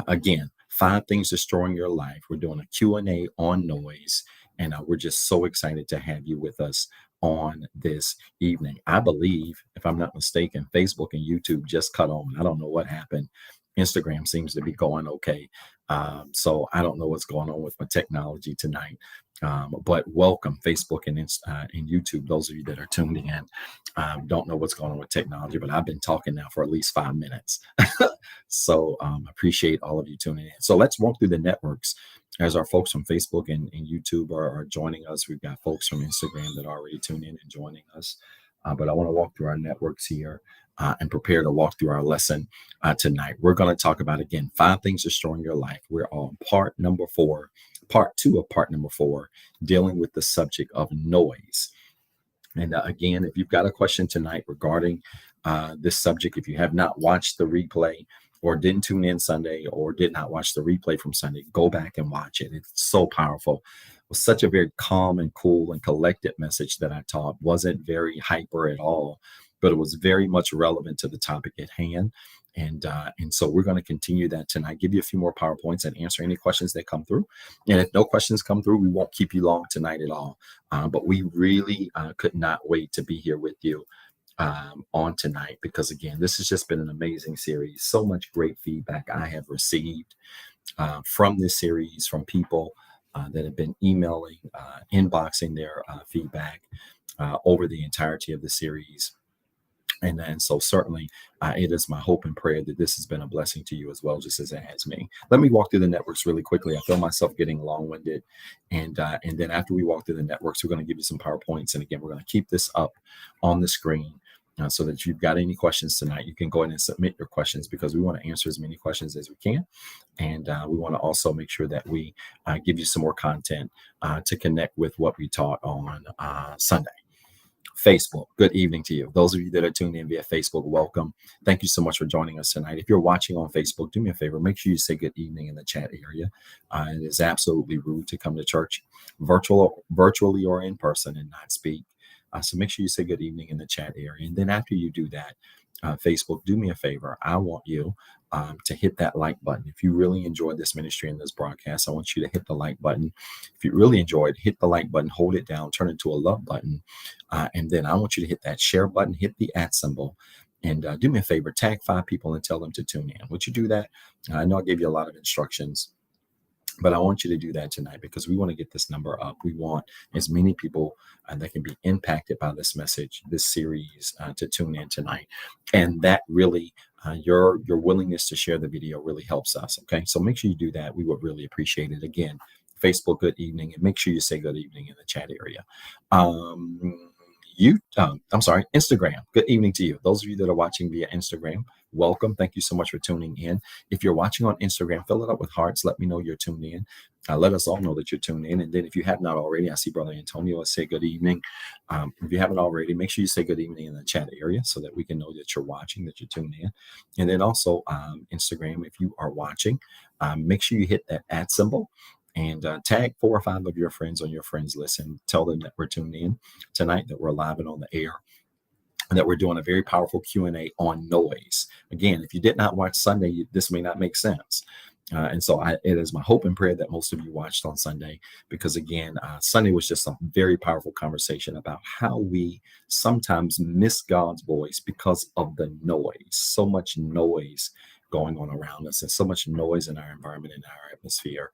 Again, 5 things destroying your life. We're doing a Q&A on noise, and we're just so excited to have you with us on this evening. I believe, if I'm not mistaken, Facebook and YouTube just cut on. I don't know what happened. Instagram seems to be going okay. So I don't know what's going on with my technology tonight. But welcome, Facebook and YouTube. Those of you that are tuned in, don't know what's going on with technology, but I've been talking now for at least 5 minutes. So appreciate all of you tuning in. So let's walk through the networks as our folks from Facebook and YouTube are joining us. We've got folks from Instagram that are already tuned in and joining us. But I want to walk through our networks here and prepare to walk through our lesson tonight. We're going to talk about, again, 5 things destroying your life. We're on part 2 of part number 4, dealing with the subject of noise. And again, if you've got a question tonight regarding this subject, if you have not watched the replay or didn't tune in Sunday or did not watch the replay from Sunday, go back and watch it. It's so powerful. It was such a very calm and cool and collected message that I taught. Wasn't very hyper at all, but it was very much relevant to the topic at hand. And so we're going to continue that tonight, give you a few more PowerPoints and answer any questions that come through. And if no questions come through, we won't keep you long tonight at all. But we really could not wait to be here with you on tonight, because again, this has just been an amazing series. So much great feedback I have received from this series, from people that have been emailing, inboxing their feedback over the entirety of the series. And so certainly it is my hope and prayer that this has been a blessing to you as well, just as it has me. Let me walk through the networks really quickly. I feel myself getting long-winded. And then after we walk through the networks, we're going to give you some PowerPoints. And again, we're going to keep this up on the screen so that if you've got any questions tonight, you can go ahead and submit your questions, because we want to answer as many questions as we can. And we want to also make sure that we give you some more content to connect with what we taught on Sunday. Facebook, good evening to you. Those of you that are tuned in via Facebook, welcome. Thank you so much for joining us tonight. If you're watching on Facebook, do me a favor, make sure you say good evening in the chat area. It is absolutely rude to come to church virtually or in person and not speak. So make sure you say good evening in the chat area. And then after you do that, Facebook, do me a favor. I want you to hit that like button. If you really enjoyed this ministry and this broadcast, I want you to hit the like button. If you really enjoyed, hit the like button, hold it down, turn it to a love button. And then I want you to hit that share button, hit the @ symbol, and do me a favor, tag 5 people and tell them to tune in. Would you do that? I know I gave you a lot of instructions, but I want you to do that tonight, because we want to get this number up. We want as many people that can be impacted by this message, this series, to tune in tonight. And that really, your willingness to share the video really helps us. Okay, so make sure you do that. We would really appreciate it. Again, Facebook, good evening, and make sure you say good evening in the chat area. Instagram, good evening to you. Those of you that are watching via Instagram, welcome. Thank you so much for tuning in. If you're watching on Instagram, fill it up with hearts. Let me know you're tuned in. Let us all know that you're tuned in. And then if you have not already, I see Brother Antonio say good evening. If you haven't already, make sure you say good evening in the chat area so that we can know that you're watching, that you're tuned in. And then also Instagram, if you are watching, make sure you hit that @ symbol. And tag 4 or 5 of your friends on your friends list and tell them that we're tuned in tonight, that we're live and on the air, and that we're doing a very powerful Q&A on noise. Again, if you did not watch Sunday, this may not make sense. And so it is my hope and prayer that most of you watched on Sunday, because again, Sunday was just a very powerful conversation about how we sometimes miss God's voice because of the noise. So much noise going on around us and so much noise in our environment, in our atmosphere.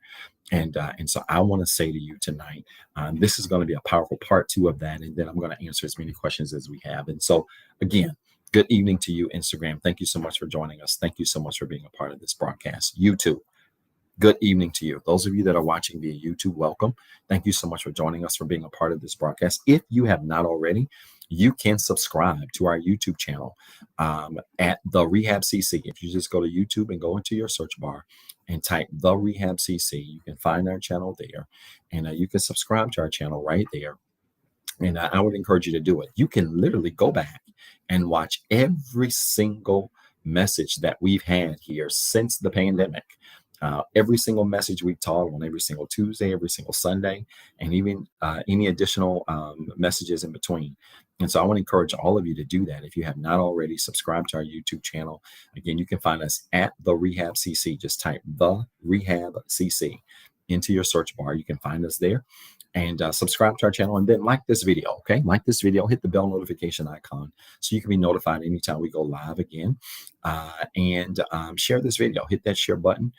And so I want to say to you tonight, this is going to be a powerful part 2 of that. And then I'm going to answer as many questions as we have. And so again, good evening to you, Instagram. Thank you so much for joining us. Thank you so much for being a part of this broadcast. YouTube, good evening to you. Those of you that are watching via YouTube, welcome. Thank you so much for joining us, for being a part of this broadcast. If you have not already, you can subscribe to our YouTube channel at TheREHABCC. If you just go to YouTube and go into your search bar and type TheREHABCC, you can find our channel there. And you can subscribe to our channel right there. And I would encourage you to do it. You can literally go back and watch every single message that we've had here since the pandemic. every single message we taught on every single Tuesday, every single Sunday, and even any additional messages in between. And so I want to encourage all of you to do that. If you have not already, subscribe to our YouTube channel. Again, you can find us at TheREHABCC. Just type TheREHABCC into your search bar. You can find us there. And subscribe to our channel, and then like this video. Okay, like this video, hit the bell notification icon so you can be notified anytime we go live again. And share this video, hit that share button,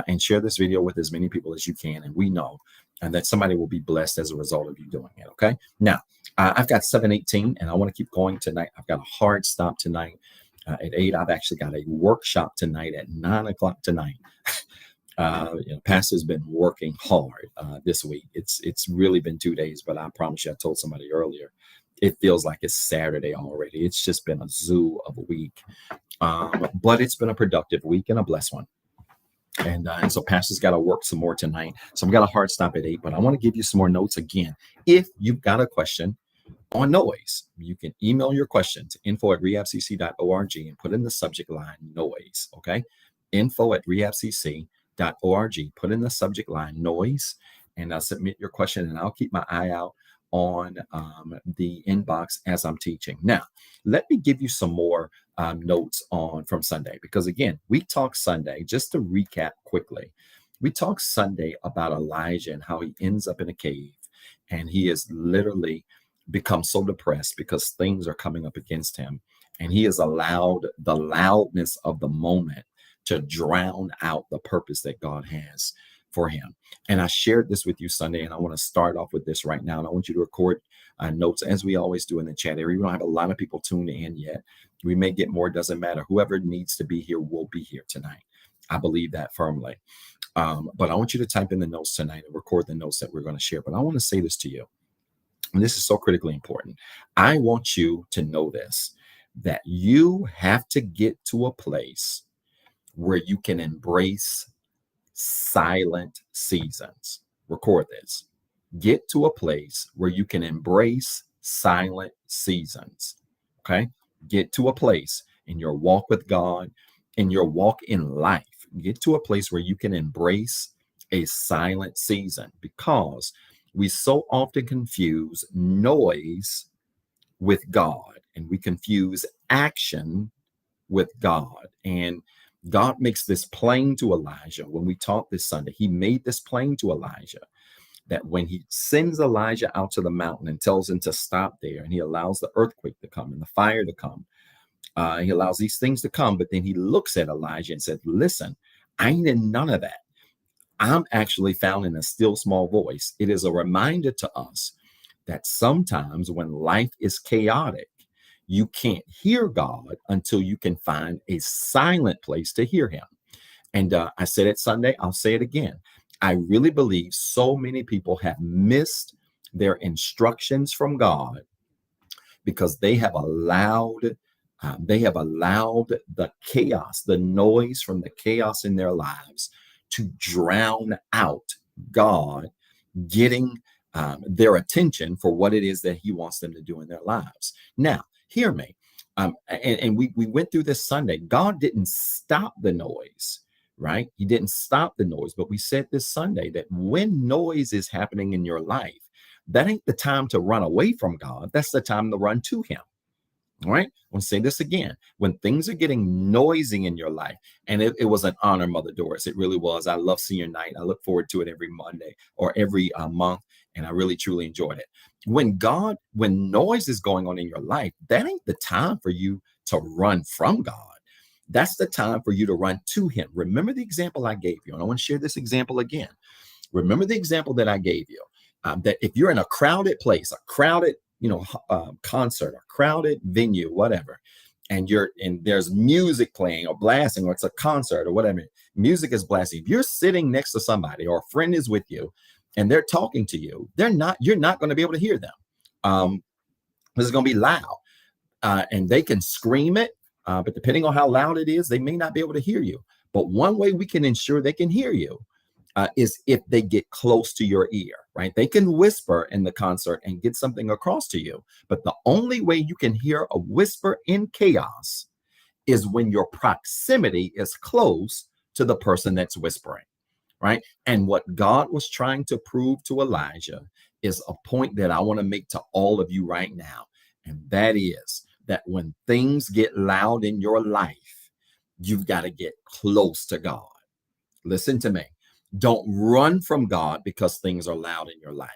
and share this video with as many people as you can. And we know that somebody will be blessed as a result of you doing it. Okay, now I've got 7:18, and I want to keep going tonight. I've got a hard stop tonight at 8. I've actually got a workshop tonight at 9 o'clock tonight. Pastor's been working hard this week. It's really been 2 days, but I promise you, I told somebody earlier, it feels like it's Saturday already. It's just been a zoo of a week, but it's been a productive week and a blessed one. And so Pastor's got to work some more tonight. So I've got a hard stop at 8, but I want to give you some more notes again. If you've got a question on noise, you can email your question to info@rehabcc.org and put in the subject line noise. Okay, info@rehabcc.org. Put in the subject line noise, and submit your question, and I'll keep my eye out on the inbox as I'm teaching. Now, let me give you some more notes from Sunday, because again, we talked Sunday, just to recap quickly, we talked Sunday about Elijah and how he ends up in a cave, and he has literally become so depressed because things are coming up against him, and he has allowed the loudness of the moment to drown out the purpose that God has for him. And I shared this with you Sunday, and I want to start off with this right now. And I want you to record notes, as we always do in the chat area. We don't have a lot of people tuned in yet. We may get more, doesn't matter. Whoever needs to be here will be here tonight. I believe that firmly. But I want you to type in the notes tonight and record the notes that we're going to share. But I want to say this to you, and this is so critically important. I want you to know this, that you have to get to a place where you can embrace silent seasons. Record this. Get to a place where you can embrace silent seasons. Okay? Get to a place in your walk with God, in your walk in life. Get to a place where you can embrace a silent season, because we so often confuse noise with God, and we confuse action with God. And God makes this plain to Elijah. When we taught this Sunday, he made this plain to Elijah, that when he sends Elijah out to the mountain and tells him to stop there, and he allows the earthquake to come and the fire to come, he allows these things to come, but then he looks at Elijah and said, listen, I ain't in none of that. I'm actually found in a still small voice. It is a reminder to us that sometimes when life is chaotic, you can't hear God until you can find a silent place to hear him. And I said it Sunday, I'll say it again. I really believe so many people have missed their instructions from God because they have allowed the chaos, the noise from the chaos in their lives to drown out God getting their attention for what it is that he wants them to do in their lives. Now, hear me. And we went through this Sunday. God didn't stop the noise, right? He didn't stop the noise. But we said this Sunday that when noise is happening in your life, that ain't the time to run away from God. That's the time to run to him. All right. I want to say this again. When things are getting noisy in your life, and it was an honor, Mother Doris. It really was. I love senior night. I look forward to it every Monday or every month. And I really, truly enjoyed it. When noise is going on in your life, that ain't the time for you to run from God. That's the time for you to run to him. Remember the example I gave you. And I want to share this example again. Remember the example that I gave you, that if you're in a crowded place, a crowded concert, a crowded venue, whatever, and there's music playing or blasting, or it's a concert or whatever, music is blasting. If you're sitting next to somebody or a friend is with you and they're talking to you, you're not going to be able to hear them. This is going to be loud, and they can scream it, but depending on how loud it is, they may not be able to hear you. But one way we can ensure they can hear you is if they get close to your ear, right? They can whisper in the concert and get something across to you. But the only way you can hear a whisper in chaos is when your proximity is close to the person that's whispering. right? And what God was trying to prove to Elijah is a point that I want to make to all of you right now. And that is that when things get loud in your life, you've got to get close to God. Listen to me. Don't run from God because things are loud in your life.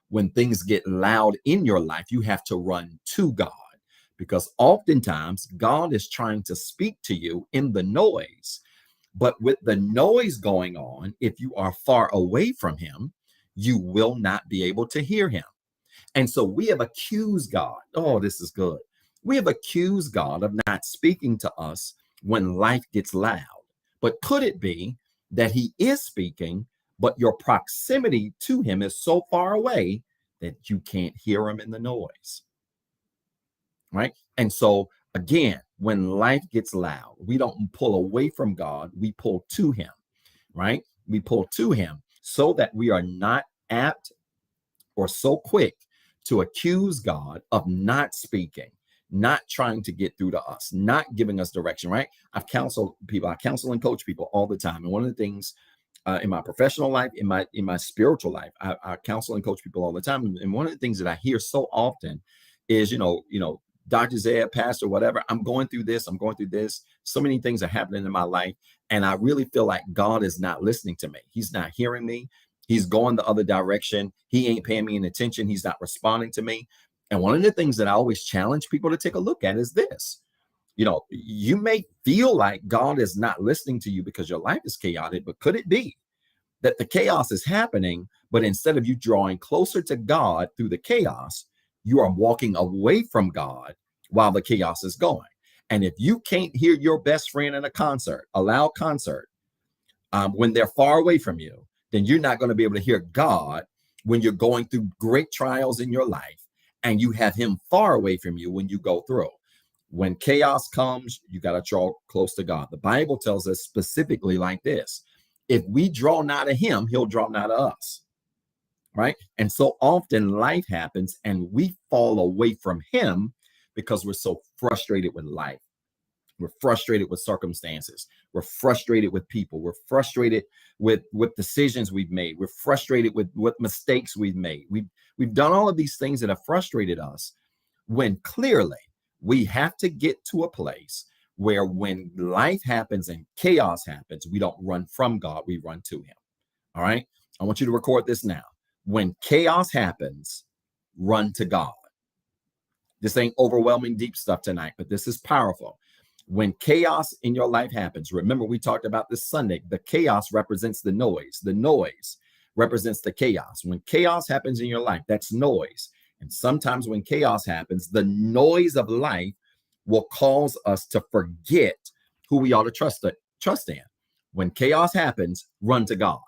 When things get loud in your life, you have to run to God, because oftentimes God is trying to speak to you in the noise. But with the noise going on, if you are far away from him, you will not be able to hear him. And so we have accused God. Oh, this is good. We have accused God of not speaking to us when life gets loud. But could it be that he is speaking, but your proximity to him is so far away that you can't hear him in the noise? Right? And so again, when life gets loud, we don't pull away from God, we pull to him, right? We pull to him so that we are not apt or so quick to accuse God of not speaking, not trying to get through to us, not giving us direction, right? I've counseled people, I counsel and coach people all the time. And one of the things in my professional life, in my spiritual life, I counsel and coach people all the time. And one of the things that I hear so often is, Dr. Zed, pastor, whatever, I'm going through this. So many things are happening in my life. And I really feel like God is not listening to me. He's not hearing me. He's going the other direction. He ain't paying me any attention. He's not responding to me. And one of the things that I always challenge people to take a look at is this. You may feel like God is not listening to you because your life is chaotic, but could it be that the chaos is happening, but instead of you drawing closer to God through the chaos, you are walking away from God while the chaos is going? And if you can't hear your best friend in a loud concert, when they're far away from you, then you're not going to be able to hear God when you're going through great trials in your life and you have him far away from you when you go through. When chaos comes, you got to draw close to God. The Bible tells us specifically like this: if we draw nigh to him, he'll draw nigh to us, right? And so often life happens and we fall away from him because we're so frustrated with life. We're frustrated with circumstances. We're frustrated with people. We're frustrated with decisions we've made. We're frustrated with what mistakes we've made. We've done all of these things that have frustrated us, when clearly we have to get to a place where when life happens and chaos happens, we don't run from God, we run to him. All right. I want you to record this now. When chaos happens, run to God. This ain't overwhelming deep stuff tonight, but this is powerful. When chaos in your life happens, remember we talked about this Sunday, the chaos represents the noise. The noise represents the chaos. When chaos happens in your life, that's noise. And sometimes when chaos happens, the noise of life will cause us to forget who we ought to trust in. When chaos happens, run to God.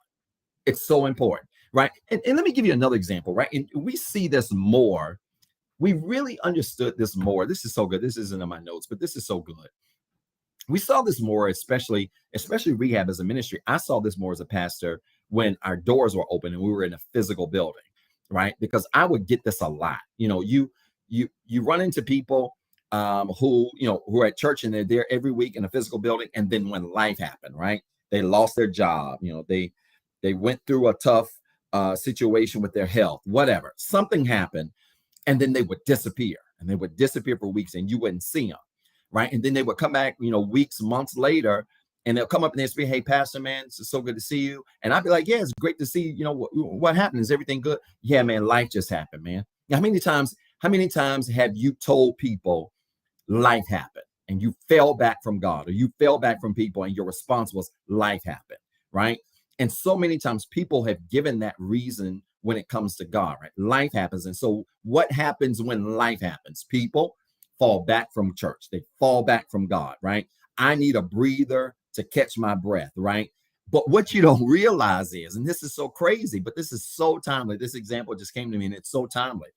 It's so important, right? And let me give you another example, right? And we see this more. We really understood this more. This is so good. This isn't in my notes, but this is so good. We saw this more, especially rehab as a ministry. I saw this more as a pastor when our doors were open and we were in a physical building, right? Because I would get this a lot. You run into people who are at church and they're there every week in a physical building, and then when life happened, right? They lost their job. They went through a tough situation with their health, whatever. Something happened, and then they would disappear, and they would disappear for weeks, and you wouldn't see them. Right. And then they would come back, weeks, months later, and they'll come up and they'll say, "Hey, Pastor, man, it's so good to see you." And I'd be like, "Yeah, it's great to see you. What happened? Is everything good?" "Yeah, man, life just happened, man." How many times have you told people life happened and you fell back from God, or you fell back from people and your response was life happened, right? And so many times people have given that reason when it comes to God, right? Life happens. And so what happens when life happens? People fall back from church. They fall back from God, right? I need a breather to catch my breath, right? But what you don't realize is, and this is so crazy, but this is so timely. This example just came to me and it's so timely.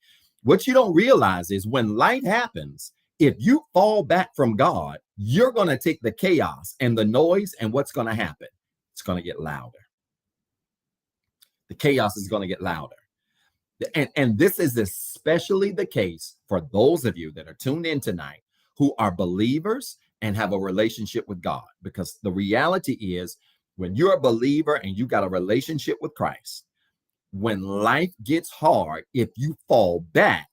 What you don't realize is when life happens, if you fall back from God, you're going to take the chaos and the noise, and what's going to happen? It's going to get louder. The chaos is going to get louder. And this is especially the case for those of you that are tuned in tonight who are believers and have a relationship with God, because the reality is When you're a believer and you got a relationship with Christ, when life gets hard, if you fall back,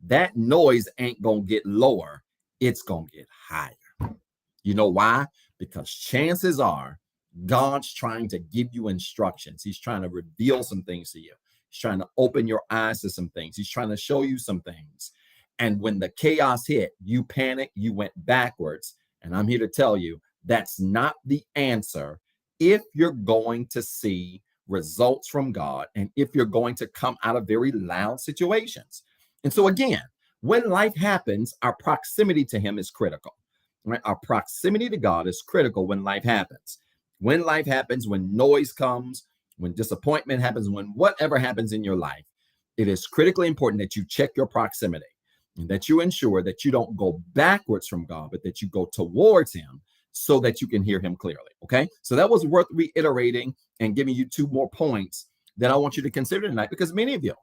that noise ain't going to get lower. It's going to get higher. You know why? Because chances are God's trying to give you instructions. He's trying to reveal some things to you. He's trying to open your eyes to some things. He's trying to show you some things. And when the chaos hit, you panic, you went backwards. And I'm here to tell you, that's not the answer if you're going to see results from God and if you're going to come out of very loud situations. And so again, when life happens, our proximity to him is critical. Right? Our proximity to God is critical when life happens. When life happens, when noise comes, when disappointment happens, when whatever happens in your life, it is critically important that you check your proximity and that you ensure that you don't go backwards from God, but that you go towards him so that you can hear him clearly. Okay. So that was worth reiterating and giving you 2 more points that I want you to consider tonight, because many of you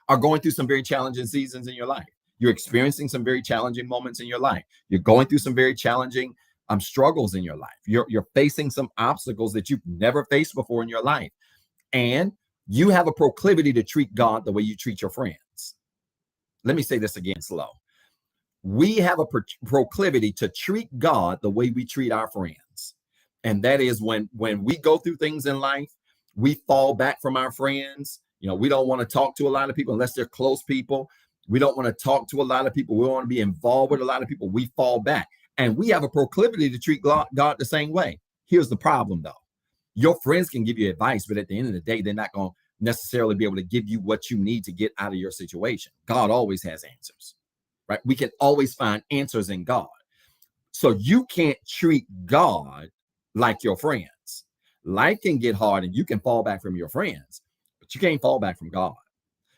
are going through some very challenging seasons in your life. You're experiencing some very challenging moments in your life. You're going through some very challenging struggles in your life. You're facing some obstacles that you've never faced before in your life. And you have a proclivity to treat God the way you treat your friends. Let me say this again slow. We have a proclivity to treat God the way we treat our friends. And that is when we go through things in life, we fall back from our friends. You know, we don't want to talk to a lot of people unless they're close people. We don't want to talk to a lot of people. We don't want to be involved with a lot of people. We fall back. And we have a proclivity to treat God the same way. Here's the problem, though. Your friends can give you advice, but at the end of the day, they're not going to necessarily be able to give you what you need to get out of your situation. God always has answers, right? We can always find answers in God. So you can't treat God like your friends. Life can get hard and you can fall back from your friends, but you can't fall back from God.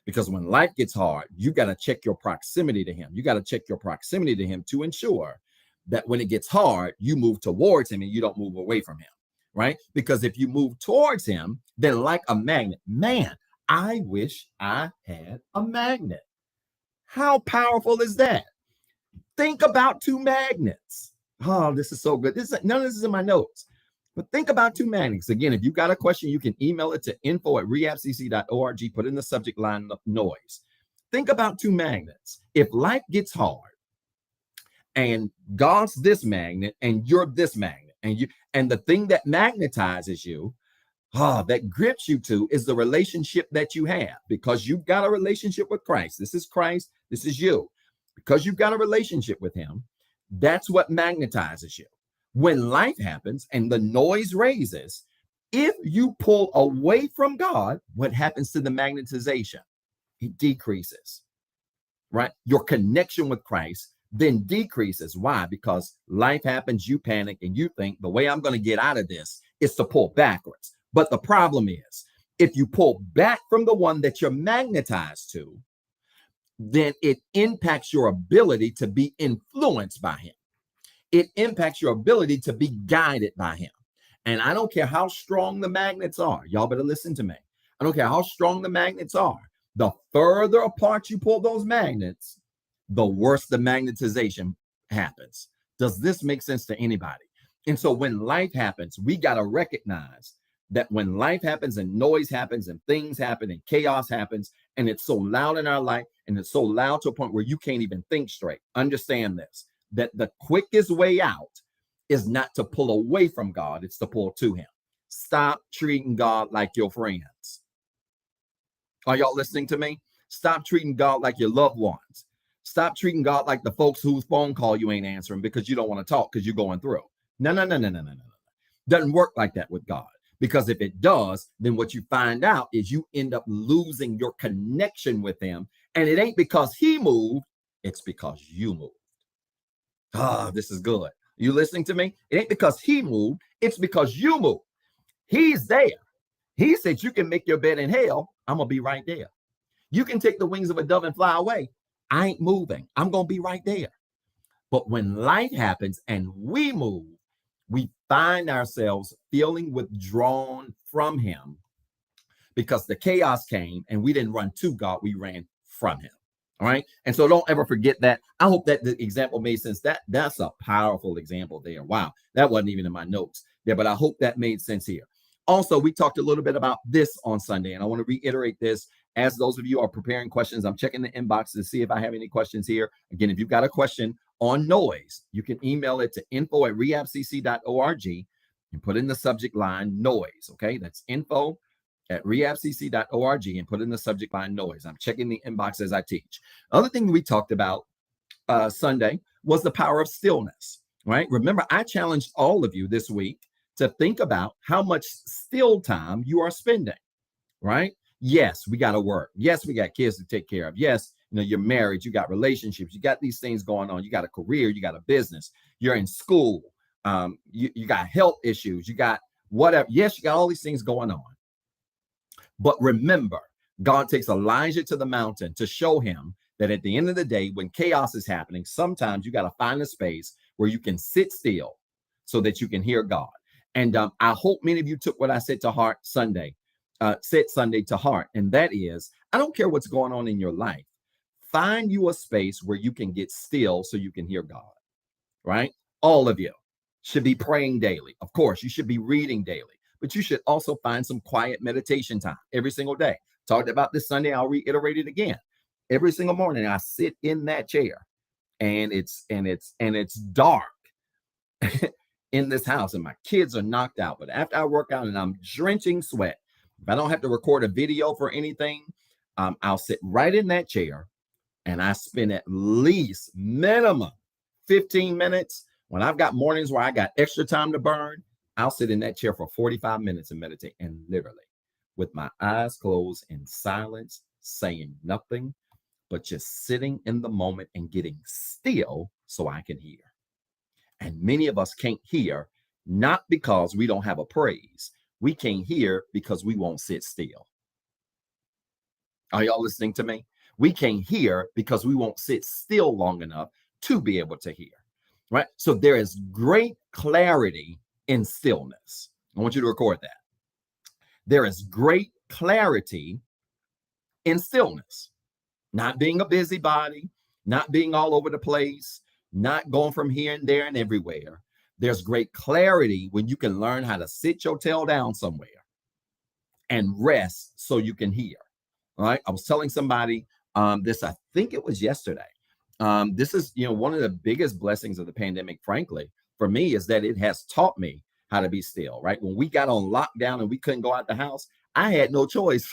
Because when life gets hard, you got to check your proximity to him. You got to check your proximity to him to ensure that when it gets hard, you move towards him and you don't move away from him, right? Because if you move towards him, then like a magnet, man, I wish I had a magnet. How powerful is that? Think about 2 magnets. Oh, this is so good. None of this is in my notes. But think about 2 magnets. Again, if you've got a question, you can email it to info@rehabcc.org. Put in the subject line noise. Think about 2 magnets. If life gets hard and God's this magnet and you're this magnet, and the thing that magnetizes you, that grips you to, is the relationship that you have, because you've got a relationship with Christ. This is Christ. This is you. Because you've got a relationship with him, that's what magnetizes you. When life happens and the noise raises, if you pull away from God, what happens to the magnetization? It decreases, right? Your connection with Christ then decreases. Why? Because life happens, you panic, and you think the way I'm going to get out of this is to pull backwards. But the problem is, if you pull back from the one that you're magnetized to, then it impacts your ability to be influenced by him. It impacts your ability to be guided by him. And I don't care how strong the magnets are. Y'all better listen to me. I don't care how strong the magnets are. The further apart you pull those magnets, the worse the magnetization happens. Does this make sense to anybody? And so when life happens, we got to recognize that when life happens and noise happens and things happen and chaos happens, and it's so loud in our life, and it's so loud to a point where you can't even think straight. Understand this, that the quickest way out is not to pull away from God, it's to pull to him. Stop treating God like your friends. Are y'all listening to me? Stop treating God like your loved ones. Stop treating God like the folks whose phone call you ain't answering because you don't want to talk because you're going through. No. Doesn't work like that with God. Because if it does, then what you find out is you end up losing your connection with him. And it ain't because he moved, it's because you moved. This is good. You listening to me? It ain't because he moved, it's because you moved. He's there. He said, you can make your bed in hell. I'm going to be right there. You can take the wings of a dove and fly away. I ain't moving. I'm going to be right there. But when life happens and we move, we find ourselves feeling withdrawn from him because the chaos came and we didn't run to God. We ran from him. All right. And so don't ever forget that. I hope that the example made sense. That's a powerful example there. Wow. That wasn't even in my notes. Yeah, but I hope that made sense here. Also, we talked a little bit about this on Sunday, and I want to reiterate this. As those of you are preparing questions, I'm checking the inbox to see if I have any questions here. Again, if you've got a question on noise, you can email it to info@rehabcc.org and put in the subject line noise. Okay, that's info@rehabcc.org and put in the subject line noise. I'm checking the inbox as I teach. Other thing we talked about Sunday was the power of stillness, right? Remember, I challenged all of you this week to think about how much still time you are spending, right? Yes, we got to work. Yes, we got kids to take care of. Yes, you're married, you got relationships, you got these things going on. You got a career, you got a business, you're in school, you got health issues, you got whatever. Yes, you got all these things going on. But remember, God takes Elijah to the mountain to show him that at the end of the day, when chaos is happening, sometimes you got to find a space where you can sit still so that you can hear God. And I hope many of you took what I said to heart Sunday, said Sunday to heart. And that is, I don't care what's going on in your life. Find you a space where you can get still so you can hear God, right? All of you should be praying daily. Of course, you should be reading daily, but you should also find some quiet meditation time every single day. Talked about this Sunday. I'll reiterate it again. Every single morning, I sit in that chair, and it's dark in this house, and my kids are knocked out. But after I work out and I'm drenching sweat, if I don't have to record a video for anything, I'll sit right in that chair, and I spend at least minimum 15 minutes. When I've got mornings where I got extra time to burn, I'll sit in that chair for 45 minutes and meditate, and literally with my eyes closed in silence, saying nothing, but just sitting in the moment and getting still so I can hear. And many of us can't hear, not because we don't have a praise. We can't hear because we won't sit still. Are y'all listening to me? We can't hear because we won't sit still long enough to be able to hear, right? So there is great clarity in stillness. I want you to record that. There is great clarity in stillness. Not being a busybody, not being all over the place, not going from here and there and everywhere. There's great clarity when you can learn how to sit your tail down somewhere and rest so you can hear. All right. I was telling somebody this, I think it was yesterday. This is, one of the biggest blessings of the pandemic, frankly, for me, is that it has taught me how to be still, right? When we got on lockdown and we couldn't go out the house, I had no choice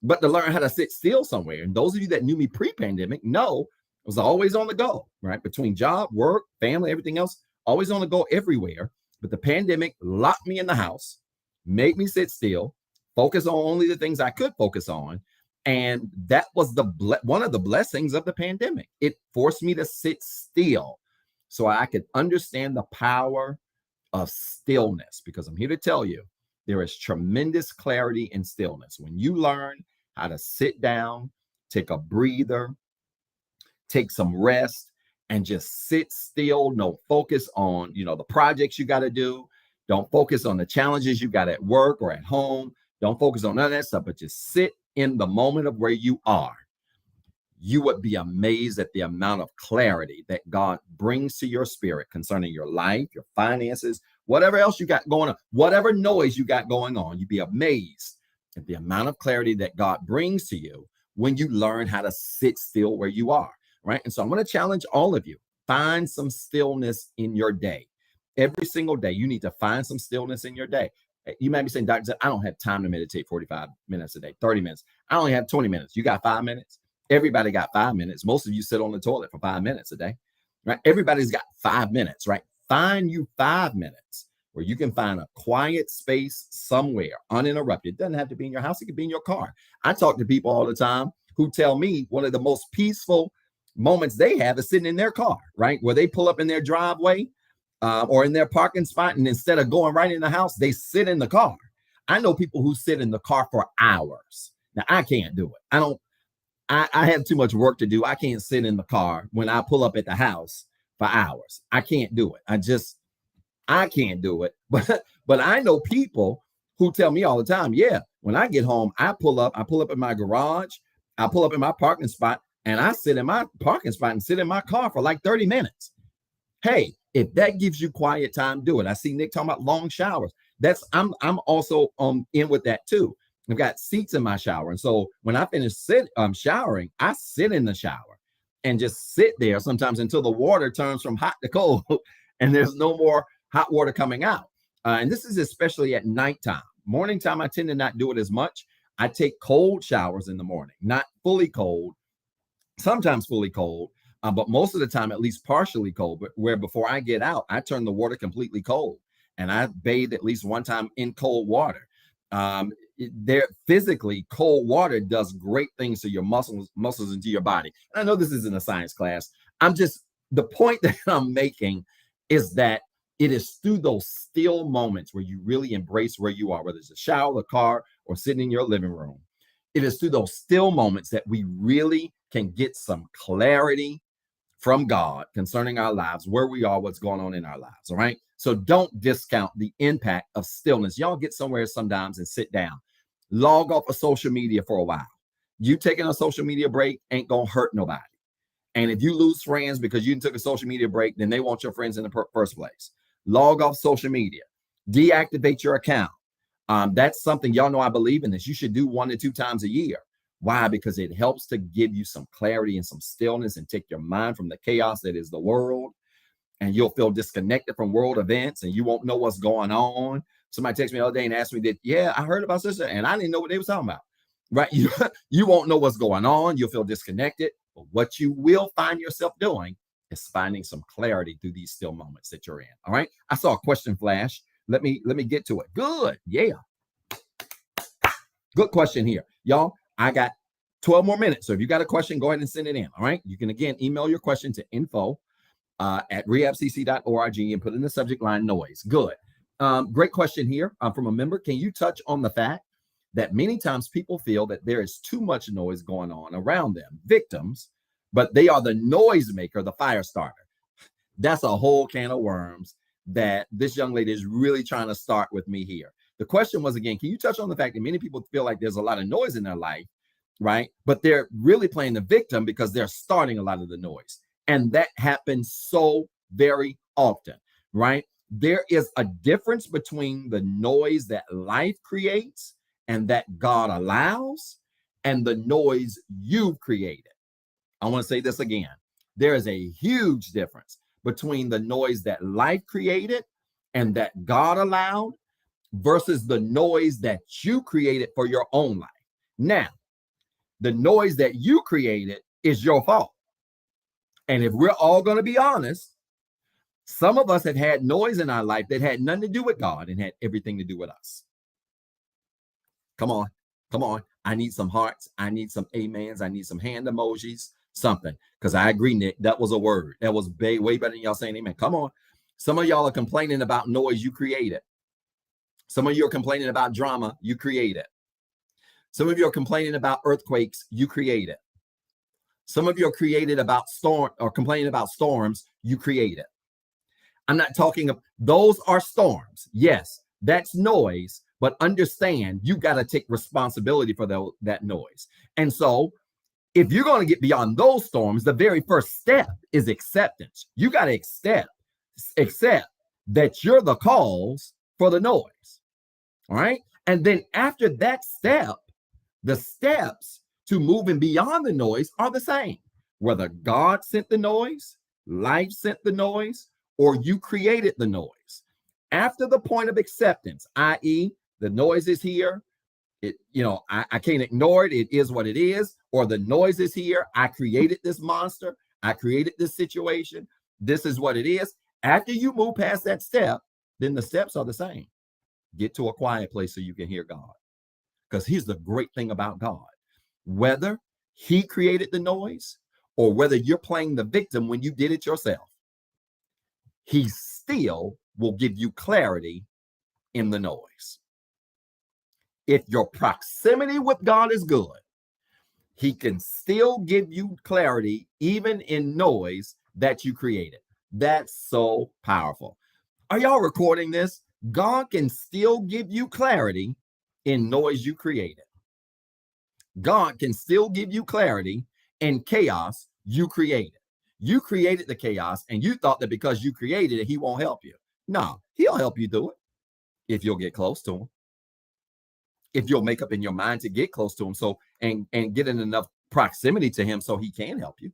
but to learn how to sit still somewhere. And those of you that knew me pre-pandemic know I was always on the go, right? Between job, work, family, everything else, always on the go everywhere. But the pandemic locked me in the house, made me sit still, focus on only the things I could focus on. And that was one of the blessings of the pandemic. It forced me to sit still so I could understand the power of stillness, because I'm here to tell you, there is tremendous clarity in stillness. When you learn how to sit down, take a breather, take some rest, and just sit still, no focus on, the projects you got to do. Don't focus on the challenges you got at work or at home. Don't focus on none of that stuff, but just sit in the moment of where you are. You would be amazed at the amount of clarity that God brings to your spirit concerning your life, your finances, whatever else you got going on, whatever noise you got going on. You'd be amazed at the amount of clarity that God brings to you when you learn how to sit still where you are, right? And so I'm going to challenge all of you, find some stillness in your day. Every single day, you need to find some stillness in your day. You might be saying, Dr. I don't have time to meditate 45 minutes a day, 30 minutes. I only have 20 minutes. You got 5 minutes? Everybody got 5 minutes. Most of you sit on the toilet for 5 minutes a day, right? Everybody's got 5 minutes, right? Find you 5 minutes where you can find a quiet space somewhere, uninterrupted. It doesn't have to be in your house. It could be in your car. I talk to people all the time who tell me one of the most peaceful moments they have is sitting in their car, right? Where they pull up in their driveway or in their parking spot, and instead of going right in the house, they sit in the car. I know people who sit in the car for hours. Now, I can't do it. I have too much work to do. I can't sit in the car when I pull up at the house for hours. I can't do it. I can't do it. But I know people who tell me all the time, yeah, when I get home, I pull up in my garage, I pull up in my parking spot, and I sit in my parking spot and sit in my car for like 30 minutes. Hey, If that gives you quiet time, do it. I see Nick talking about long showers. I'm also in with that too. I've got seats in my shower. And so when I finish showering, I sit in the shower and just sit there sometimes until the water turns from hot to cold and there's no more hot water coming out. And this is especially at nighttime. Morning time, I tend to not do it as much. I take cold showers in the morning, not fully cold, sometimes fully cold, but most of the time, at least partially cold, but where before I get out, I turn the water completely cold and I bathe at least one time in cold water. Physically, cold water does great things to your muscles and to your body. And I know this isn't a science class. The point that I'm making is that it is through those still moments where you really embrace where you are, whether it's a shower, the car, or sitting in your living room. It is through those still moments that we really can get some clarity from God concerning our lives, where we are, what's going on in our lives. All right. So don't discount the impact of stillness. Y'all get somewhere sometimes and sit down, log off of social media for a while. You taking a social media break ain't going to hurt nobody. And if you lose friends because you took a social media break, then they want your friends in the first place. Log off social media, deactivate your account. That's something, y'all know I believe in this. You should do 1 to 2 times a year. Why? Because it helps to give you some clarity and some stillness and take your mind from the chaos that is the world. And you'll feel disconnected from world events and you won't know what's going on. Somebody texted me the other day and asked me yeah, I heard about sister and I didn't know what they were talking about, right? You won't know what's going on. You'll feel disconnected. But what you will find yourself doing is finding some clarity through these still moments that you're in. All right. I saw a question flash. Let me get to it. Good. Yeah. Good question here. Y'all, I got 12 more minutes. So if you got a question, go ahead and send it in. All right. You can again email your question to info@rehabcc.org and put in the subject line noise. Good. Great question here from a member. Can you touch on the fact that many times people feel that there is too much noise going on around them, victims, but they are the noise maker, the fire starter? That's a whole can of worms that this young lady is really trying to start with me here. The question was, again, can you touch on the fact that many people feel like there's a lot of noise in their life, right? But they're really playing the victim because they're starting a lot of the noise. And that happens so very often, right? There is a difference between the noise that life creates and that God allows and the noise you've created. I want to say this again. There is a huge difference between the noise that life created and that God allowed versus the noise that you created for your own life. Now, the noise that you created is your fault. And if we're all going to be honest, some of us have had noise in our life that had nothing to do with God and had everything to do with us. Come on. Come on. I need some hearts. I need some amens. I need some hand emojis, something. Because I agree, Nick, that was a word. That was way better than y'all saying amen. Come on. Some of y'all are complaining about noise you created. Some of you are complaining about drama you created. Some of you are complaining about earthquakes you created. Some of you are complaining about storms you created. I'm not talking of those are storms. Yes, that's noise, but understand you got to take responsibility for that noise. And so if you're going to get beyond those storms, the very first step is acceptance. You got to accept that you're the cause for the noise. All right. And then after that step, the steps to moving beyond the noise are the same. Whether God sent the noise, life sent the noise, or you created the noise. After the point of acceptance, i.e., the noise is here, I can't ignore it, it is what it is, or the noise is here, I created this monster, I created this situation, this is what it is. After you move past that step, then the steps are the same. Get to a quiet place so you can hear God. Because here's the great thing about God. Whether he created the noise or whether you're playing the victim when you did it yourself, he still will give you clarity in the noise. If your proximity with God is good, he can still give you clarity even in noise that you created. That's so powerful. Are y'all recording this? God can still give you clarity in noise you created. God can still give you clarity in chaos you created. You created the chaos, and you thought that because you created it, he won't help you. No, he'll help you do it if you'll get close to him. If you'll make up in your mind to get close to him, so and get in enough proximity to him so he can help you.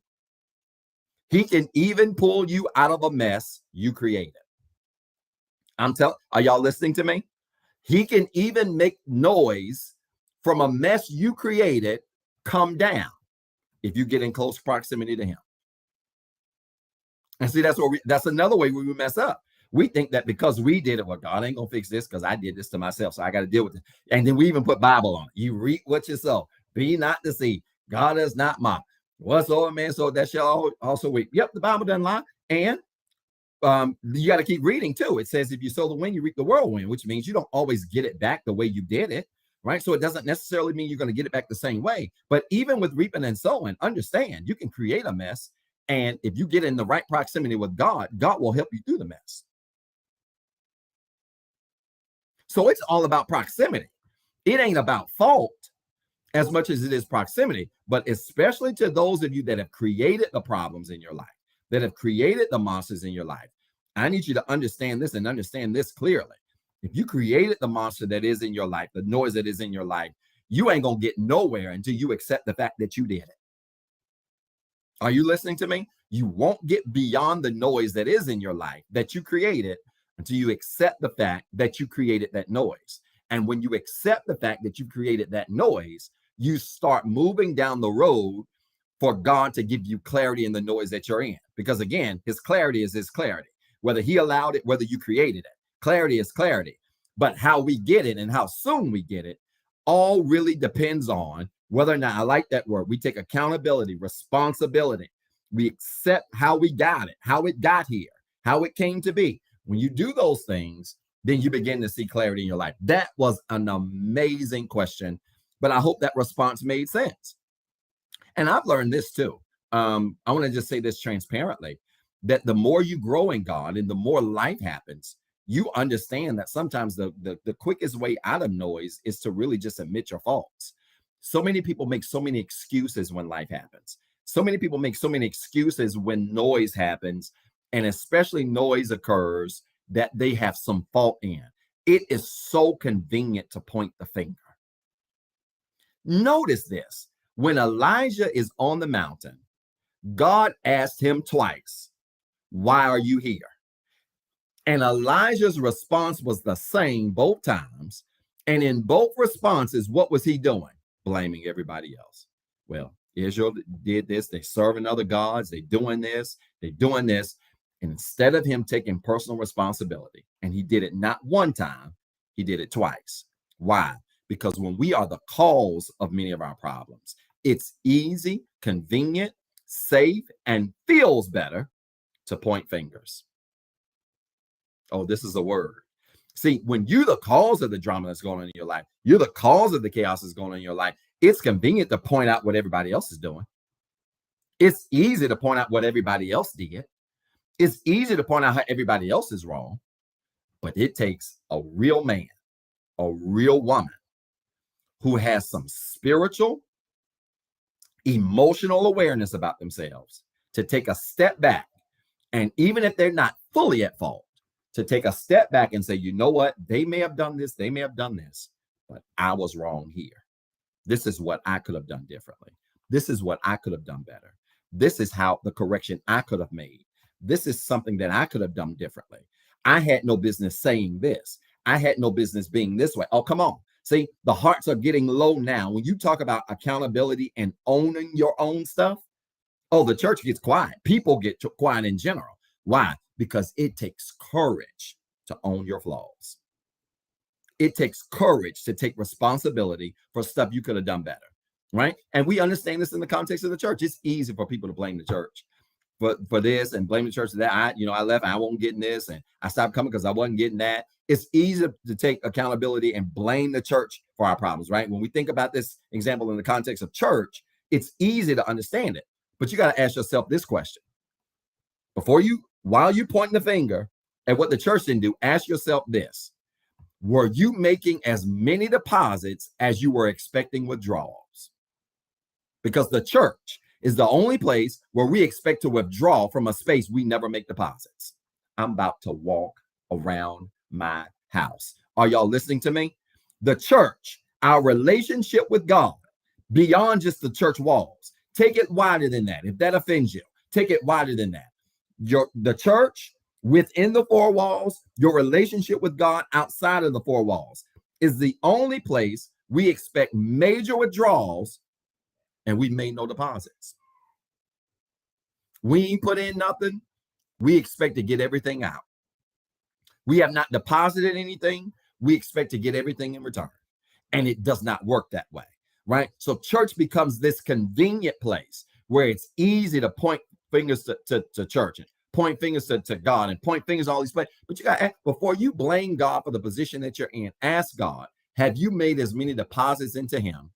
He can even pull you out of a mess you created. Are y'all listening to me? He can even make noise from a mess you created come down if you get in close proximity to him. And see, that's another way we mess up. We think that because we did it, well, God ain't gonna fix this because I did this to myself, so I got to deal with it. And then we even put Bible on it. You reap what you sow. Be not deceived. God is not mocked. What's over man, so that shall also reap. Yep, the Bible doesn't lie. And you got to keep reading too. It says if you sow the wind, you reap the whirlwind, which means you don't always get it back the way you did it, right? So it doesn't necessarily mean you're going to get it back the same way. But even with reaping and sowing, understand you can create a mess. And if you get in the right proximity with God, God will help you through the mess. So it's all about proximity. It ain't about fault as much as it is proximity, but especially to those of you that have created the problems in your life, that have created the monsters in your life. I need you to understand this and understand this clearly. If you created the monster that is in your life, the noise that is in your life, you ain't going to get nowhere until you accept the fact that you did it. Are you listening to me? You won't get beyond the noise that is in your life that you created until you accept the fact that you created that noise. And when you accept the fact that you created that noise, you start moving down the road for God to give you clarity in the noise that you're in. Because again, his clarity is his clarity. Whether he allowed it, whether you created it, clarity is clarity. But how we get it and how soon we get it all really depends on whether or not, I like that word, we take accountability, responsibility. We accept how we got it, how it got here, how it came to be. When you do those things, then you begin to see clarity in your life. That was an amazing question, but I hope that response made sense. And I've learned this too. I want to just say this transparently, that the more you grow in God and the more life happens, you understand that sometimes the quickest way out of noise is to really just admit your faults. So many people make so many excuses when life happens. So many people make so many excuses when noise happens, and especially noise occurs that they have some fault in. It is so convenient to point the finger. Notice this. When Elijah is on the mountain, God asked him twice, "Why are you here?" And Elijah's response was the same both times. And in both responses, what was he doing? Blaming everybody else. Well, Israel did this. They serving other gods. They doing this. They doing this. And instead of him taking personal responsibility, and he did it not one time, he did it twice. Why? Because when we are the cause of many of our problems, it's easy, convenient, safe, and feels better to point fingers. Oh, this is a word. See, when you're the cause of the drama that's going on in your life, you're the cause of the chaos that's going on in your life, it's convenient to point out what everybody else is doing. It's easy to point out what everybody else did. It's easy to point out how everybody else is wrong, but it takes a real man, a real woman who has some spiritual, emotional awareness about themselves to take a step back. And even if they're not fully at fault, to take a step back and say, you know what? They may have done this. They may have done this, but I was wrong here. This is what I could have done differently. This is what I could have done better. This is how the correction I could have made. This is something that I could have done differently. I had no business saying this. I had no business being this way. Oh, come on. See, the hearts are getting low now. When you talk about accountability and owning your own stuff, oh, the church gets quiet. People get quiet in general. Why? Because it takes courage to own your flaws. It takes courage to take responsibility for stuff you could have done better, right? And we understand this in the context of the church. It's easy for people to blame the church for this and blame the church for that. I left, I wasn't getting this, and I stopped coming because I wasn't getting that. It's easy to take accountability and blame the church for our problems, right? When we think about this example in the context of church, it's easy to understand it. But you got to ask yourself this question. While you pointing the finger at what the church didn't do, ask yourself this. Were you making as many deposits as you were expecting withdrawals? Because the church is the only place where we expect to withdraw from a space we never make deposits. I'm about to walk around my house. Are y'all listening to me? The church, our relationship with God, beyond just the church walls. Take it wider than that. If that offends you, take it wider than that. The church within the four walls, your relationship with God outside of the four walls is the only place we expect major withdrawals and we made no deposits. We ain't put in nothing. We expect to get everything out. We have not deposited anything. We expect to get everything in return. And it does not work that way, right? So church becomes this convenient place where it's easy to point fingers to church and point fingers to God and point fingers all these places. But you got to, before you blame God for the position that you're in, ask God, have you made as many deposits into him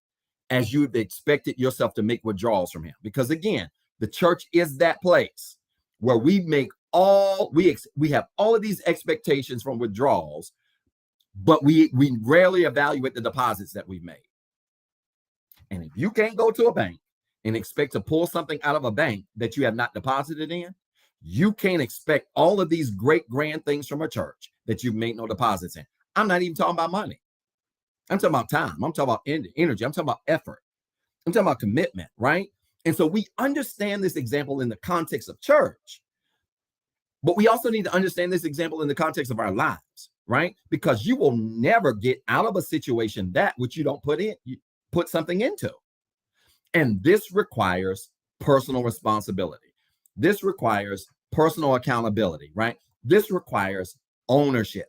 as you've expected yourself to make withdrawals from him? Because again, the church is that place where we make we have all of these expectations from withdrawals, but we rarely evaluate the deposits that we've made. And if you can't go to a bank and expect to pull something out of a bank that you have not deposited in, you can't expect all of these great grand things from a church that you've made no deposits in. I'm not even talking about money. I'm talking about time. I'm talking about energy. I'm talking about effort. I'm talking about commitment, right? And so we understand this example in the context of church, but we also need to understand this example in the context of our lives, right? Because you will never get out of a situation that which you don't put something into. And this requires personal responsibility. This requires personal accountability, right? This requires ownership.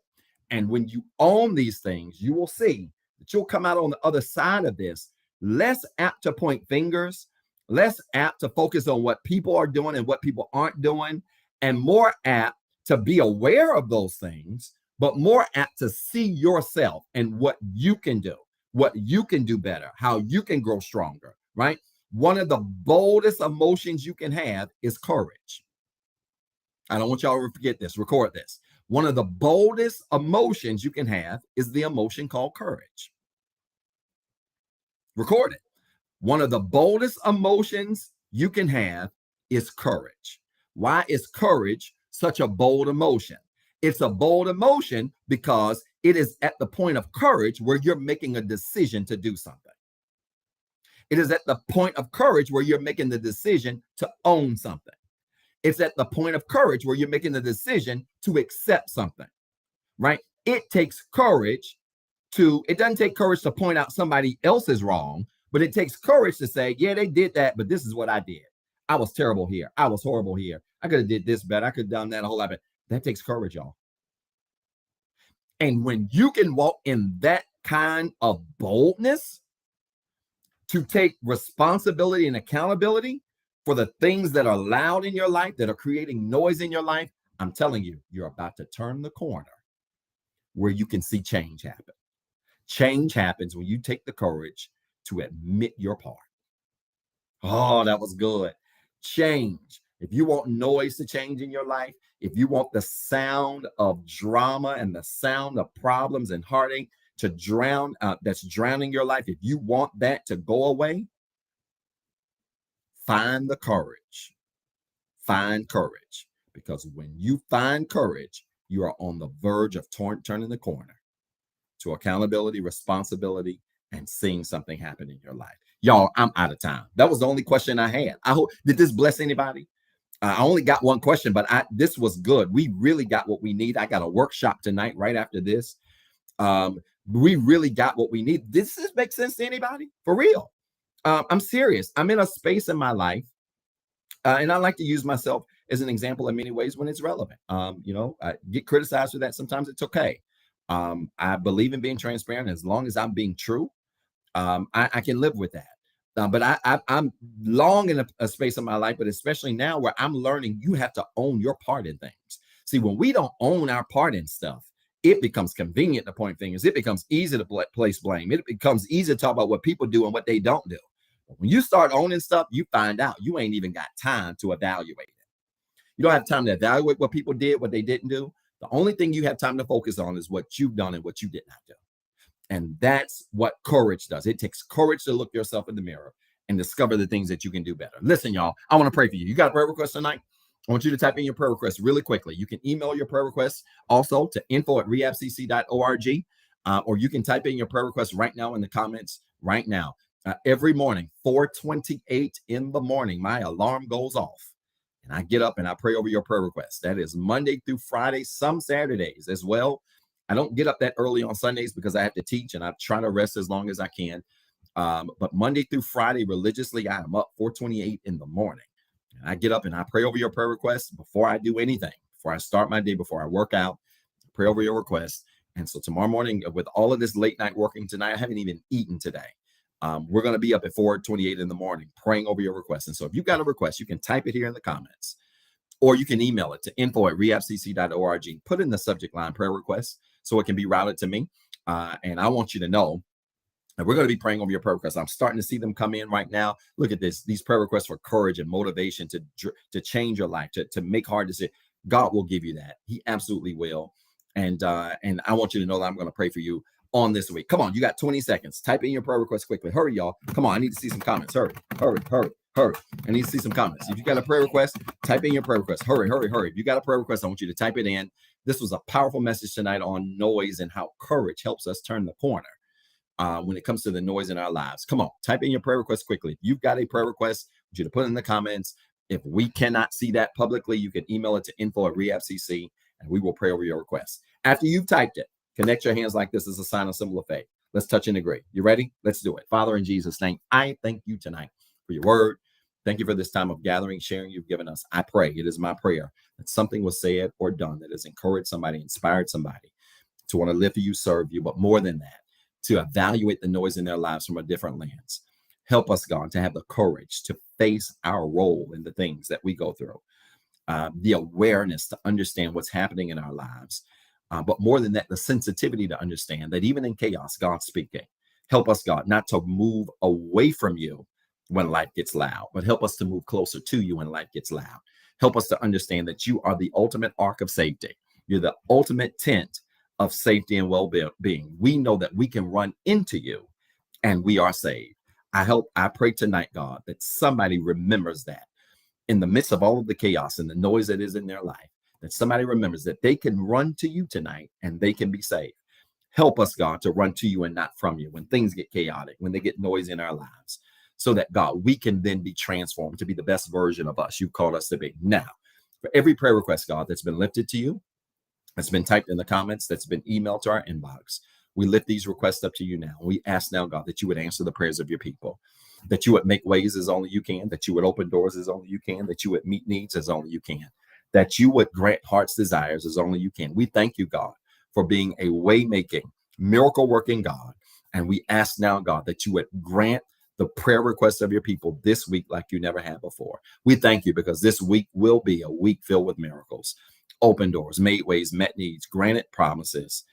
And when you own these things, you will see that you'll come out on the other side of this less apt to point fingers, less apt to focus on what people are doing and what people aren't doing, and more apt to be aware of those things, but more apt to see yourself and what you can do better, how you can grow stronger, right? One of the boldest emotions you can have is courage. I don't want y'all to forget this, record this. One of the boldest emotions you can have is the emotion called courage. Record it. One of the boldest emotions you can have is courage. Why is courage such a bold emotion? It's a bold emotion because it is at the point of courage where you're making a decision to do something. It is at the point of courage where you're making the decision to own something. It's at the point of courage where you're making the decision to accept something, right? It takes courage it doesn't take courage to point out somebody else is wrong, but it takes courage to say, yeah, they did that, but this is what I did. I was terrible here. I was horrible here. I could have did this better. I could have done that a whole lot better. That takes courage, y'all. And when you can walk in that kind of boldness to take responsibility and accountability for the things that are loud in your life, that are creating noise in your life, I'm telling you, you're about to turn the corner where you can see change happen. Change happens when you take the courage to admit your part. Oh, that was good. Change. If you want noise to change in your life, if you want the sound of drama and the sound of problems and heartache to drown, that's drowning your life, if you want that to go away, find the courage. Find courage. Because when you find courage, you are on the verge of turning the corner to accountability, responsibility, and seeing something happen in your life. Y'all, I'm out of time. That was the only question I had. I hope, did this bless anybody? I only got one question, but this was good. We really got what we need. I got a workshop tonight right after this. We really got what we need. Does this make sense to anybody? For real. I'm serious. I'm in a space in my life, and I like to use myself as an example in many ways when it's relevant. I get criticized for that. Sometimes it's okay. I believe in being transparent. As long as I'm being true, I can live with that. But I'm long in a space of my life, but especially now where I'm learning, you have to own your part in things. See, when we don't own our part in stuff, it becomes convenient to point fingers. It becomes easy to place blame. It becomes easy to talk about what people do and what they don't do. But when you start owning stuff, you find out you ain't even got time to evaluate it. You don't have time to evaluate what people did, what they didn't do. The only thing you have time to focus on is what you've done and what you did not do. And that's what courage does. It takes courage to look yourself in the mirror and discover the things that you can do better. Listen, y'all, I want to pray for you. You got a prayer request tonight? I want you to type in your prayer request really quickly. You can email your prayer requests also to info@rehabcc.org, or you can type in your prayer request right now in the comments right now. Every morning, 4:28 in the morning, my alarm goes off and I get up and I pray over your prayer requests. That is Monday through Friday, some Saturdays as well. I don't get up that early on Sundays because I have to teach and I try to rest as long as I can. But Monday through Friday, religiously, I am up 4:28 in the morning. And I get up and I pray over your prayer requests before I do anything, before I start my day, before I work out, pray over your requests. And so tomorrow morning, with all of this late night working tonight, I haven't even eaten today. We're going to be up at 4:28 in the morning praying over your requests. And so if you've got a request, you can type it here in the comments, or you can email it to info@rehabcc.org. Put in the subject line prayer request so it can be routed to me. And I want you to know that we're going to be praying over your prayer requests. I'm starting to see them come in right now. Look at this. These prayer requests for courage and motivation to change your life, to make hard decisions. God will give you that. He absolutely will. And I want you to know that I'm going to pray for you on this week. Come on, you got 20 seconds. Type in your prayer request quickly. Hurry, y'all. Come on, I need to see some comments. Hurry. I need to see some comments. If you got a prayer request, type in your prayer request. Hurry. If you got a prayer request, I want you to type it in. This was a powerful message tonight on noise and how courage helps us turn the corner when it comes to the noise in our lives. Come on, type in your prayer request quickly. If you've got a prayer request, I want you to put it in the comments. If we cannot see that publicly, you can email it to info@REHABCC, and we will pray over your request. After you've typed it, connect your hands like this as a sign of symbol of faith. Let's touch and agree. You ready? Let's do it. Father, in Jesus' name, I thank you tonight for your word. Thank you for this time of gathering, sharing you've given us. I pray, it is my prayer, that something was said or done that has encouraged somebody, inspired somebody to want to live for you, serve you, but more than that, to evaluate the noise in their lives from a different lens. Help us, God, to have the courage to face our role in the things that we go through, the awareness to understand what's happening in our lives. But more than that, the sensitivity to understand that even in chaos, God's speaking. Help us, God, not to move away from you when life gets loud, but help us to move closer to you when life gets loud. Help us to understand that you are the ultimate ark of safety. You're the ultimate tent of safety and well-being. We know that we can run into you and we are saved. I pray tonight, God, that somebody remembers that in the midst of all of the chaos and the noise that is in their life, that somebody remembers that they can run to you tonight and they can be saved. Help us, God, to run to you and not from you when things get chaotic, when they get noisy in our lives, so that, God, we can then be transformed to be the best version of us you've called us to be. Now, for every prayer request, God, that's been lifted to you, that's been typed in the comments, that's been emailed to our inbox, we lift these requests up to you now. We ask now, God, that you would answer the prayers of your people, that you would make ways as only you can, that you would open doors as only you can, that you would meet needs as only you can, that you would grant heart's desires as only you can. We thank you, God, for being a way-making, miracle-working God. And we ask now, God, that you would grant the prayer requests of your people this week like you never had before. We thank you because this week will be a week filled with miracles, open doors, made ways, met needs, granted promises,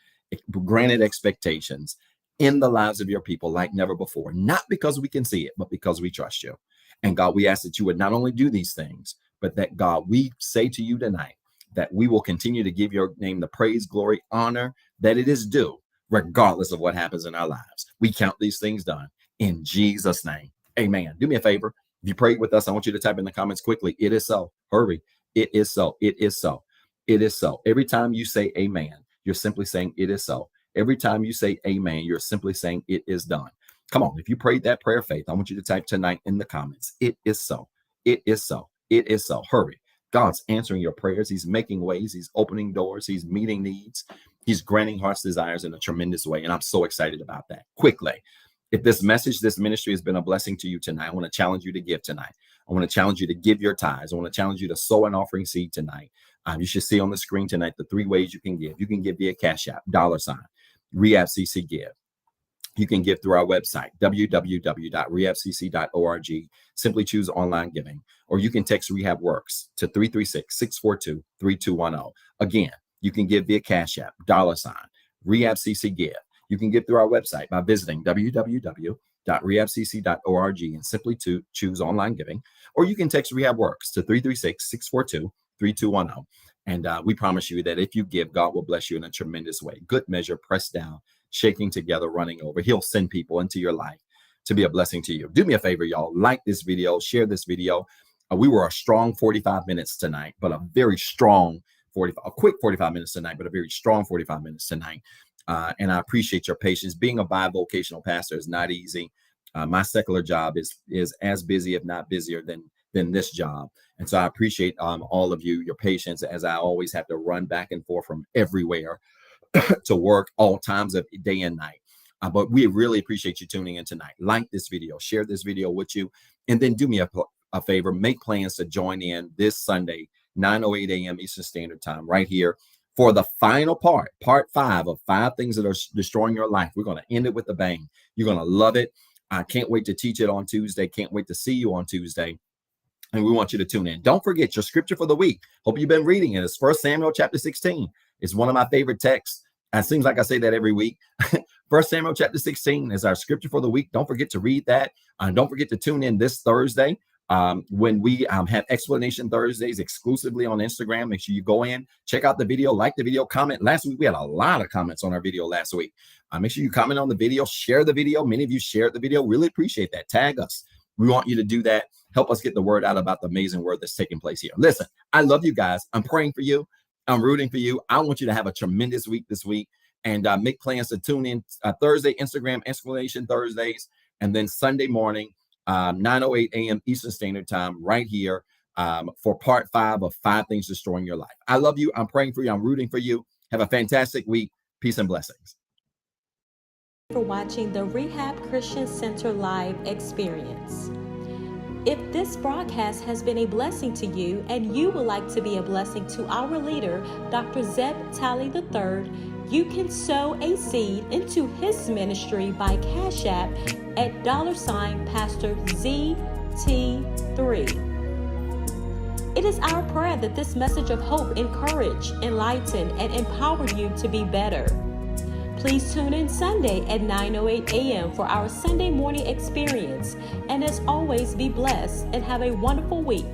granted expectations in the lives of your people like never before, not because we can see it, but because we trust you. And God, we ask that you would not only do these things, but that, God, we say to you tonight that we will continue to give your name the praise, glory, honor that it is due, regardless of what happens in our lives. We count these things done in Jesus' name. Amen. Do me a favor. If you prayed with us, I want you to type in the comments quickly. It is so. Hurry. It is so. It is so. It is so. Every time you say amen, you're simply saying it is so. Every time you say amen, you're simply saying it is done. Come on. If you prayed that prayer of faith, I want you to type tonight in the comments. It is so. It is so. It is so. Hurry. God's answering your prayers. He's making ways. He's opening doors. He's meeting needs. He's granting heart's desires in a tremendous way. And I'm so excited about that. Quickly, if this message, this ministry has been a blessing to you tonight, I want to challenge you to give tonight. I want to challenge you to give your tithes. I want to challenge you to sow an offering seed tonight. You should see on the screen tonight the 3 ways you can give. You can give via CashApp, $REHABCCGIVE. You can give through our website, www.rehabcc.org. Simply choose online giving, or you can text Rehab Works to 336-642-3210. Again, you can give via Cash App, $REHABCCGIVE. You can give through our website by visiting www.rehabcc.org and simply to choose online giving, or you can text Rehab Works to 336-642-3210. And we promise you that if you give, God will bless you in a tremendous way. Good measure, pressed down, shaking together, running over. He'll send people into your life to be a blessing to you. Do me a favor, y'all. Like this video, share this video. We were a strong 45 minutes tonight, but a very strong a quick 45 minutes tonight, but a very strong 45 minutes tonight. And I appreciate your patience. Being a bivocational pastor is not easy. My secular job is as busy, if not busier than this job. And so I appreciate all of you, your patience, as I always have to run back and forth from everywhere to work all times of day and night. But we really appreciate you tuning in tonight. Like this video, share this video with you, and then do me a favor, make plans to join in this Sunday, 9:08 a.m. Eastern Standard Time, right here for the final part 5 of 5 things that are destroying your life. We're going to end it with a bang. You're going to love it. I can't wait to teach it on Tuesday. Can't wait to see you on Tuesday. And we want you to tune in. Don't forget your scripture for the week. Hope you've been reading it. It's 1 Samuel chapter 16. It's one of my favorite texts. It seems like I say that every week. 1 Samuel chapter 16 is our scripture for the week. Don't forget to read that. Don't forget to tune in this Thursday when we have Explanation Thursdays exclusively on Instagram. Make sure you go in, check out the video, like the video, comment. Last week, we had a lot of comments on our video last week. Make sure you comment on the video, share the video. Many of you shared the video. Really appreciate that. Tag us. We want you to do that. Help us get the word out about the amazing word that's taking place here. Listen, I love you guys. I'm praying for you. I'm rooting for you. I want you to have a tremendous week this week, and make plans to tune in Thursday, Instagram Explanation Thursdays, and then Sunday morning, 9:08 a.m. Eastern Standard Time, right here for part 5 of 5 things destroying your life. I love you. I'm praying for you. I'm rooting for you. Have a fantastic week. Peace and blessings. For watching the Rehab Christian Center live experience. If this broadcast has been a blessing to you and you would like to be a blessing to our leader, Dr. Zeb Talley III, you can sow a seed into his ministry by CashApp at $Pastor ZT3. It is our prayer that this message of hope encourage, enlighten, and empower you to be better. Please tune in Sunday at 9:08 a.m. for our Sunday morning experience. And as always, be blessed and have a wonderful week.